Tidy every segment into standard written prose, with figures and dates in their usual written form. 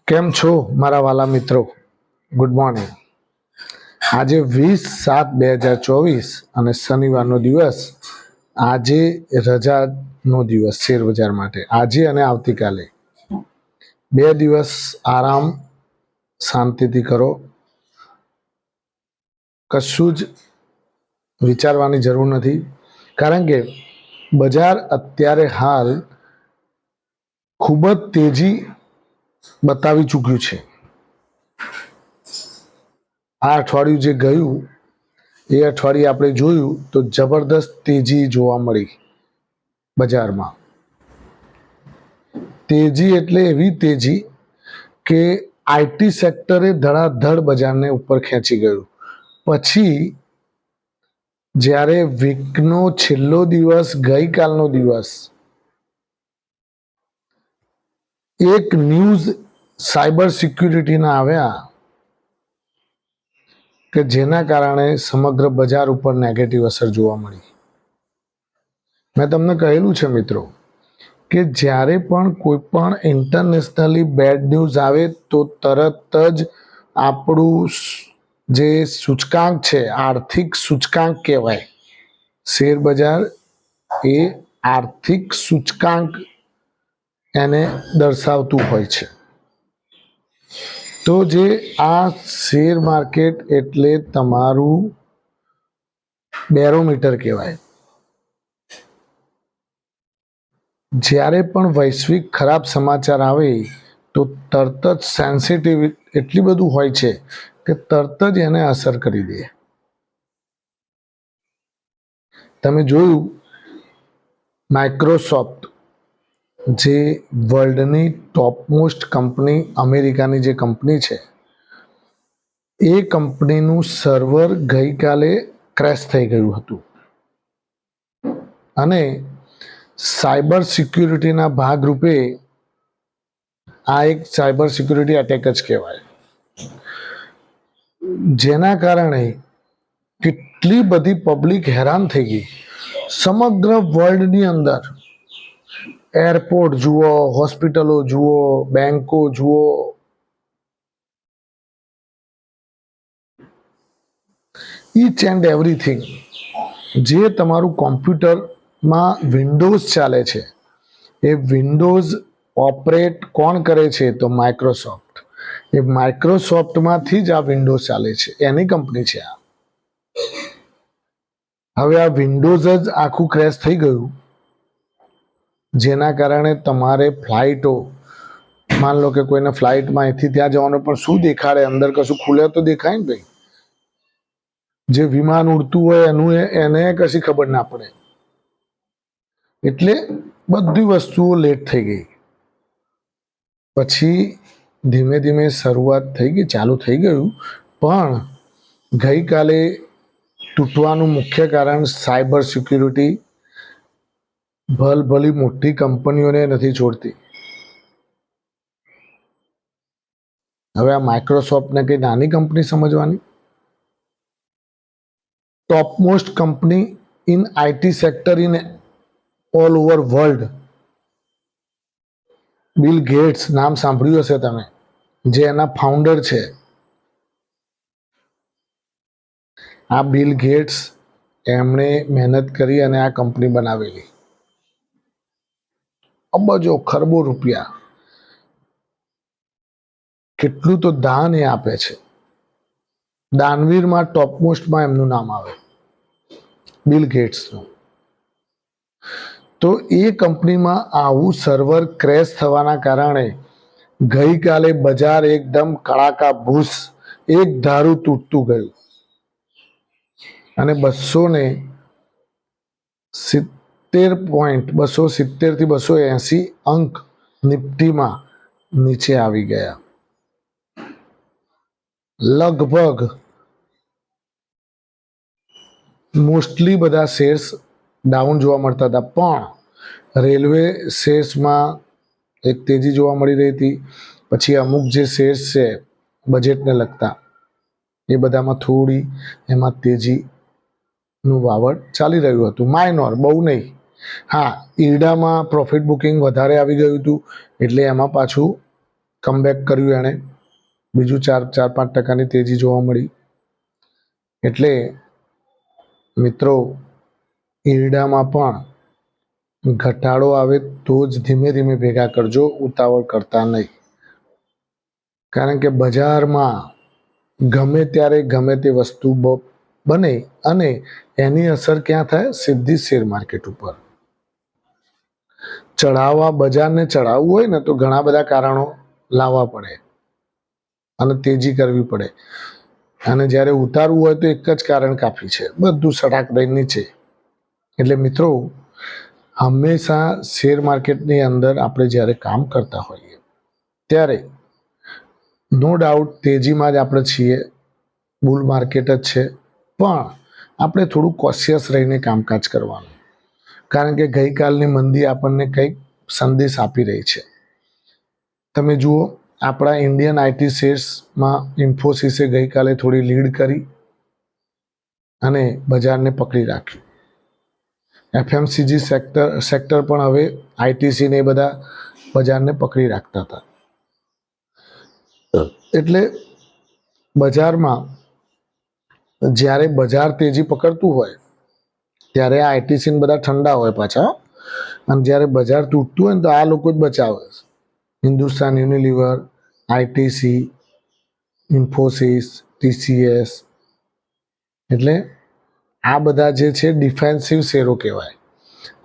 કેમ છો મારા વાલા મિત્રો? Good morning. આજે 20/7/2024 અને શનિવારનો દિવસ. આજે રજાનો દિવસ શેર બજાર માટે. આજે અને આવતીકાલે 2 દિવસ આરામ શાંતિથી કરો. કશું જ વિચારવાની જરૂર નથી, કારણ કે બજાર અત્યારે હાલ ખૂબ જ તેજી બતાવી ચૂક્યું છે. આ અઠવાડિયું જે ગયું એ અઠવાડિયે આપણે જોયું તો જબરદસ્ત તેજી જોવા મળી બજારમાં. તેજી એટલે એવી તેજી કે આઈટી સેક્ટરે ધડાધડ બજારને ઉપર ખેંચી ગયું. પછી જ્યારે વીકનો છેલ્લો દિવસ, ગઈકાલનો દિવસ, એક ન્યૂઝ સાયબર સિક્યુરિટીના આવ્યા કે જેના કારણે સમગ્ર બજાર ઉપર નેગેટિવ અસર જોવા મળી. મેં તમને કહેલું છે મિત્રો કે જ્યારે પણ કોઈ પણ ઇન્ટરનેશનલી બેડ ન્યૂઝ આવે તો તરત જ આપણું જે સૂચકાંક છે, આર્થિક સૂચકાંક કહેવાય, શેર બજાર એ આર્થિક સૂચકાંક એને દર્શાવતું હોય છે. તો જે આ શેર માર્કેટ એટલે તમારું બેરોમીટર કહેવાય. જ્યારે પણ વૈશ્વિક ખરાબ સમાચાર આવે તો તરત જ સેન્સિટિવ એટલી બધું હોય છે કે તરત જ એને અસર કરી દે. તમે જોયું માઇક્રોસોફ્ટ, જે વર્લ્ડની ટોપમોસ્ટ કંપની, અમેરિકાની જે કંપની છે, એ કંપનીનું સર્વર ગઈકાલે ક્રેશ થઈ ગયું હતું. અને સાયબર સિક્યુરિટીના ભાગરૂપે આ એક સાયબર સિક્યુરિટી એટેક જ કહેવાય, જેના કારણે કેટલી બધી પબ્લિક હેરાન થઈ ગઈ. સમગ્ર વર્લ્ડની અંદર એરપોર્ટ જુઓ, હોસ્પિટલો જુઓ, બેંકો જુઓ, ઈચ એન્ડ એવરીથિંગ. જે તમારું કોમ્પ્યુટરમાં વિન્ડોઝ ચાલે છે, એ વિન્ડોઝ ઓપરેટ કોણ કરે છે? તો માઇક્રોસોફ્ટ. એ માઇક્રોસોફ્ટમાંથી જ આ વિન્ડોઝ ચાલે છે, એની કંપની છે આ. હવે આ વિન્ડોઝ જ આખું ક્રેશ થઈ ગયું, જેના કારણે તમારે ફ્લાઇટો, માન લો કે કોઈને ફ્લાઇટમાં અહીંથી ત્યાં જવાનું, પણ શું દેખાડે? અંદર કશું ખુલે તો દેખાય ને ભાઈ. જે વિમાન ઉડતું હોય એનું એને કશી ખબર ના પડે. એટલે બધી વસ્તુઓ લેટ થઈ ગઈ. પછી ધીમે ધીમે શરૂઆત થઈ ગઈ, ચાલુ થઈ ગયું. પણ ગઈકાલે તૂટવાનું મુખ્ય કારણ સાયબર સિક્યુરિટી ભલી મોટી કંપનીઓને નથી છોડતી. હવે આ માઇક્રોસોફ્ટને કઈ નાની કંપની સમજવાની? Topmost company in IT sector in all over world. Bill Gates, નામ સાંભળ્યું હશે તમે, જે એના ફાઉન્ડર છે. આ બિલ ગેટ્સ, એમણે મહેનત કરી અને આ કંપની બનાવેલી. અબજો ખરબો રૂપિયા, કેટલું તો દાન એ આપે છે. દાનવીરમાં ટોપમોસ્ટમાં એમનું નામ આવે, બિલ ગેટ્સનું. તો એ કંપનીમાં આવું સર્વર ક્રેશ થવાના કારણે ગઈકાલે બજાર એકદમ કડાકા ભૂસ એક ધારું તૂટતું ગયું અને 270 પોઈન્ટ, 270 થી 280 અંક નિફ્ટીમાં નીચે આવી ગયા. લગભગ મોસ્ટલી બધા શેર્સ ડાઉન જોવા મળતા હતા, પણ રેલવે શેર્સમાં એક તેજી જોવા મળી રહી હતી. પછી અમુક જે શેર્સ છે બજેટને લગતા, એ બધામાં થોડી એમાં તેજીનું વાવડ ચાલી રહ્યું હતું. માઇનોર, બહુ નહીં. હા, ઈરડામાં પ્રોફિટ બુકિંગ વધારે આવી ગયું હતું, એટલે એમાં પાછું કમબેક કર્યું એણે, બીજું 4-5% તેજી જોવા મળી. એટલે મિત્રો ઈરડામાં પણ ઘટાડો આવે તો જ ધીમે ધીમે ભેગા કરજો, ઉતાવળ કરતા નહીં. કારણ કે બજારમાં ગમે ત્યારે ગમે તે વસ્તુ બને અને એની અસર ક્યાં થાય? સીધી શેર માર્કેટ ઉપર. બજારને ચડાવવું હોય ને તો ઘણા બધા કારણો લાવવા પડે અને તેજી કરવી પડે, અને જ્યારે ઉતારવું હોય તો એક જ કારણ કાફી છે, બધું સટાક દઈ નીચે. એટલે મિત્રો હંમેશા શેર માર્કેટની અંદર આપણે જ્યારે કામ કરતા હોઈએ ત્યારે નો ડાઉટ તેજીમાં જ આપણે છીએ, બુલ માર્કેટ જ છે, પણ આપણે થોડું કોશિયસ રહીને કામકાજ કરવાનું. કારણ કે ગઈકાલની મંદી આપણને કંઈક સંદેશ આપી રહી છે. તમે જુઓ, આપણા ઇન્ડિયન આઈટી શેર્સમાં ઇન્ફોસિસે ગઈકાલે થોડી લીડ કરી અને બજારને પકડી રાખ્યું. એફએમસીજી સેક્ટર પણ હવે આઈટીસી ને બધા બજારને પકડી રાખતા હતા. એટલે બજારમાં જ્યારે બજાર તેજી પકડતું હોય ત્યારે આ આઈટીસી ને બધા ઠંડા હોય પાછા, અને જ્યારે બજાર તૂટતું હોય ને તો આ લોકો જ બચાવે. Hindustan Unilever, ITC, Infosys, TCS, એટલે આ બધા જે છે ડિફેન્સિવ શેરો કહેવાય.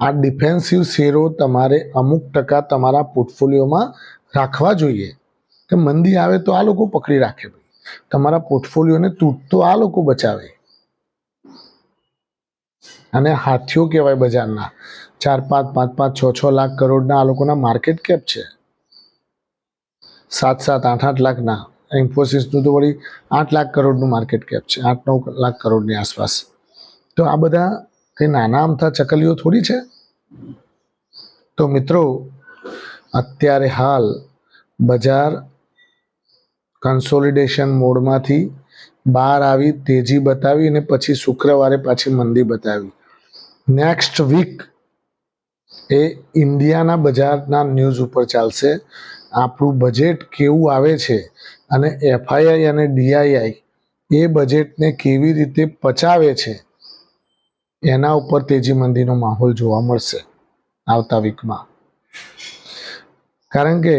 આ ડિફેન્સિવ શેરો તમારે અમુક ટકા તમારા પોર્ટફોલિયોમાં રાખવા જોઈએ કે મંદી આવે તો આ લોકો પકડી રાખે, તમારા પોર્ટફોલિયોને તૂટતો આ લોકો બચાવે. અને હાથીઓ કહેવાય બજારના. 4-5, 5-5, 6-6 લાખ કરોડના આ લોકોના માર્કેટ કેપ છે. 7-7, 8-8 લાખના. ઇન્ફોસિસનું તો વળી 8 લાખ કરોડનું માર્કેટ કેપ છે, 8-9 લાખ કરોડની આસપાસ. તો આ બધા કંઈ નાના અમથા ચકલીઓ થોડી છે. તો મિત્રો અત્યારે હાલ બજાર કન્સોલિડેશન મોડમાંથી બહાર આવી, તેજી બતાવી અને પછી શુક્રવારે પાછી મંદી બતાવી. નેક્સ્ટ વીક એ ઇન્ડિયાના બજારના ન્યૂઝ ઉપર ચાલશે. આપણું બજેટ કેવું આવે છે અને એફઆઈઆઈ અને ડીઆઈઆઈ એ બજેટને કેવી રીતે પચાવે છે એના ઉપર તેજી મંદીનો માહોલ જોવા મળશે આવતા વીકમાં. કારણ કે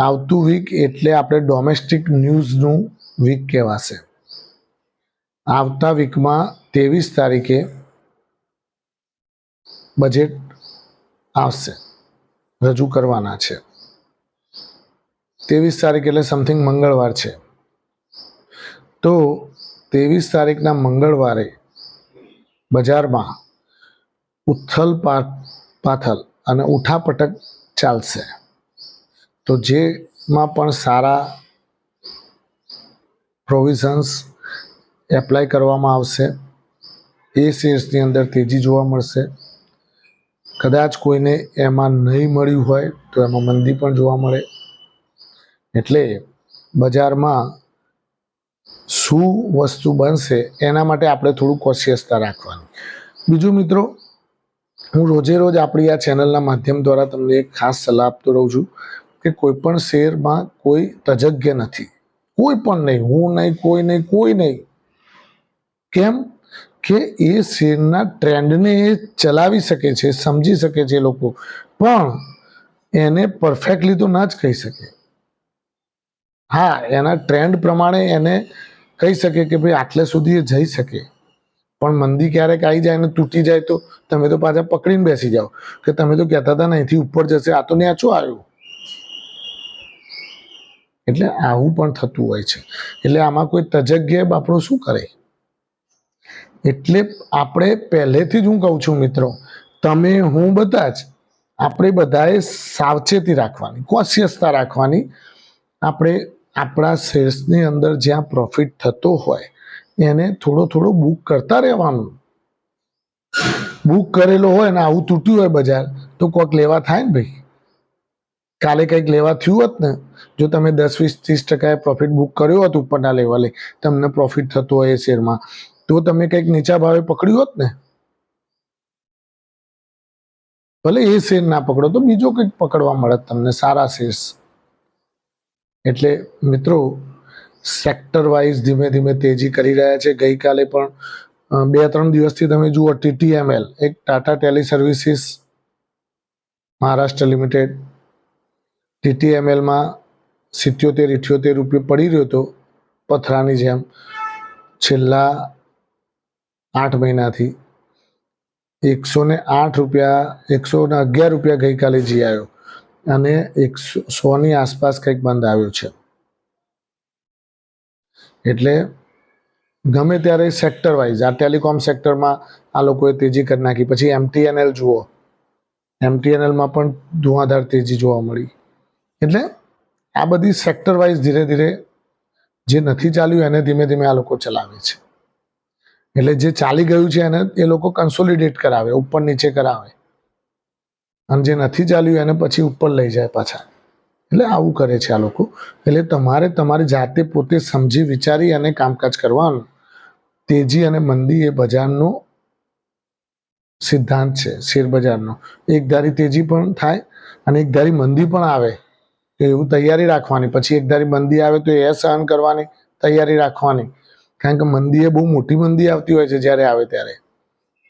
આવતું વીક એટલે આપણે ડોમેસ્ટિક ન્યૂઝનું વીક કહેવાશે. આવતા વીકમાં 23 તારીખે બજેટ આવશે, રજૂ કરવાના છે. 23 તારીખ એટલે સમથિંગ મંગળવાર છે. તો 23 તારીખના મંગળવારે બજારમાં ઉથલ પાથલ અને ઉઠાપટક ચાલશે. તો જેમાં પણ સારા પ્રોવિઝન્સ એપ્લાય કરવામાં આવશે, એ શેર્સની અંદર તેજી જોવા મળશે. કદાચ કોઈને એમાં નહીં મળ્યું હોય તો એમાં મંદી પણ જોવા મળે. એટલે બજારમાં શું વસ્તુ બનશે એના માટે આપણે થોડું કોશિયસતા રાખવાની. બીજું મિત્રો, હું રોજે રોજ આપણી આ ચેનલના માધ્યમ દ્વારા તમને એક ખાસ સલાહ આપતો રહું છું કે કોઈ પણ શેરમાં કોઈ તજજ્ઞ નથી, કોઈ પણ નહીં, હું નહીં, કોઈ નહીં. કેમ કે એ શેરના ટ્રેન્ડને એ ચલાવી શકે છે, સમજી શકે છે લોકો, પણ એને પરફેક્ટલી તો ના જ કહી શકે. હા, એના ટ્રેન્ડ પ્રમાણે એને કહી શકે કે ભાઈ આટલે સુધી એ જઈ શકે, પણ મંદી ક્યારેક આવી જાય ને તૂટી જાય તો તમે તો પાછા પકડીને બેસી જાઓ કે તમે તો કહેતા હતા ને અહીંથી ઉપર જશે, આ તો નેચો આવ્યો. એટલે આવું પણ થતું હોય છે. એટલે આમાં કોઈ તજજ્ઞ આપણું શું કરે? એટલે આપણે પહેલેથી જ હું કહું છું મિત્રો, તમે, હું, બધા જ આપણે બધાએ સાવચેતી રાખવાની, કોશિયસતા રાખવાની. આપણે આપણા શેર્સની અંદર જ્યાં પ્રોફિટ થતો હોય એને થોડો બુક કરતા રહેવાનું. બુક કરેલો હોય ને આવું તૂટ્યું હોય બજાર તો કોઈક લેવા થાય ને ભાઈ. કાલે કંઈક લેવા થયું હોત ને, જો તમે 10, 20, 30% પ્રોફિટ બુક કર્યો હોત ઉપરના લેવલે, તમને પ્રોફિટ થતો હોય એ શેરમાં, તો તમે કંઈક નીચા ભાવે પકડ્યું હોત ને, ભલે એ શેર ના પકડો તો બીજો કંઈક પકડવા મળે તમને સારા શેર્સ. એટલે મિત્રો સેક્ટર વાઇઝ ધીમે ધીમે તેજી કરી રહ્યા છે. ગઈકાલે પણ 2-3 દિવસથી તમે જુઓ TTML એક Tata tele services Maharashtra limited TTMLમાં 77-78 રૂપિયા પડી રહ્યો હતો પથરાની જેમ છેલ્લા 8 મહિનાથી. 108 રૂપિયા 111 રૂપિયા ગઈકાલે જી આવ્યો અને 100ની આસપાસ કંઈક બંધ આવ્યો છે. એટલે ગમે ત્યારે સેક્ટર વાઇઝ આ ટેલિકોમ સેક્ટરમાં આ લોકોએ તેજી કરી નાખી. પછી MTNL જુઓ, MTNLમાં પણ ધુઆધાર તેજી જોવા મળી. એટલે આ બધી સેક્ટર વાઇઝ ધીરે ધીરે જે નથી ચાલ્યું એને ધીમે ધીમે આ લોકો ચલાવે છે. એટલે જે ચાલી ગયું છે એને એ લોકો કન્સોલિડેટ કરાવે, ઉપર નીચે કરાવે, અને જે નથી ચાલ્યું એને પછી ઉપર લઈ જાય પાછા. એટલે આવું કરે છે આ લોકો. એટલે તમારે તમારી જાતે પોતે સમજી વિચારી અને કામકાજ કરવાનું. તેજી અને મંદી એ બજારનો સિદ્ધાંત છે, શેર બજારનો. એક ધારી તેજી પણ થાય અને એક ધારી મંદી પણ આવે તો એવું તૈયારી રાખવાની. પછી એક ધારી મંદી આવે તો એ સહન કરવાની તૈયારી રાખવાની. કારણ કે મંદી એ બહુ મોટી મંદી આવતી હોય છે જ્યારે આવે ત્યારે.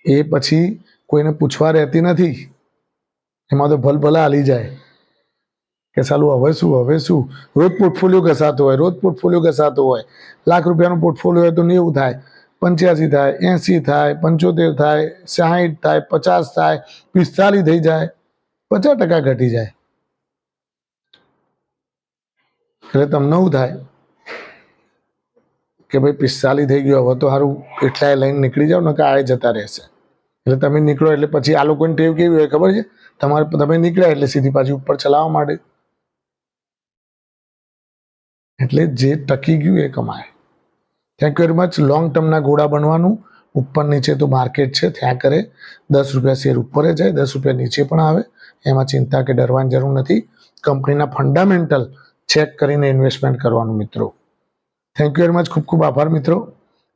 એ પછી કોઈને પૂછવા રહેતી નથી. એમાં તો ભલભલા હાલી જાય કે સાલું હવે શું રોજ પોર્ટફોલિયો ઘસાતો હોય. લાખ રૂપિયાનો પોર્ટફોલિયો હોય તો 90 થાય, 85 થાય, 80 થાય, 75 થાય, 60 થાય, 50 થાય, 45 થઈ જાય, 50% ઘટી જાય. એટલે તમને એવું થાય કે ભાઈ 45 થઈ ગયો, હવે તો સારું એટલાય લઈને નીકળી જાવ ને કે આ જતા રહેશે. એટલે તમે નીકળો એટલે પછી આ લોકોની ટેવ કેવી હોય ખબર છે? તમે નીકળ્યા એટલે સીધી પાછી ઉપર ચલાવવા માંડે. એટલે જે ટકી ગયું એ કમાય. Thank you very much. Long ટર્મના ઘોડા બનવાનું. ઉપર નીચે તો માર્કેટ છે, ત્યાં કરે 10 રૂપિયા શેર ઉપર જાય, 10 રૂપિયા નીચે પણ આવે. એમાં ચિંતા કે ડરવાની જરૂર નથી. કંપનીના ફંડામેન્ટલ ચેક કરીને ઇન્વેસ્ટમેન્ટ કરવાનું મિત્રો. Thank you very much. ખૂબ ખૂબ આભાર મિત્રો.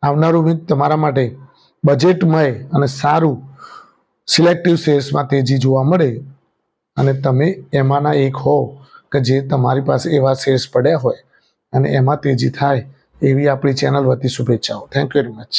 આવનારું વીક તમારા માટે બજેટમય અને સારું સિલેક્ટિવ શેર્સમાં તેજી જોવા મળે અને તમે એમાંના એક હો કે જે તમારી પાસે એવા શેર્સ પડ્યા હોય અને એમાં તેજી થાય એવી આપણી ચેનલ વતી શુભેચ્છાઓ. Thank you very much.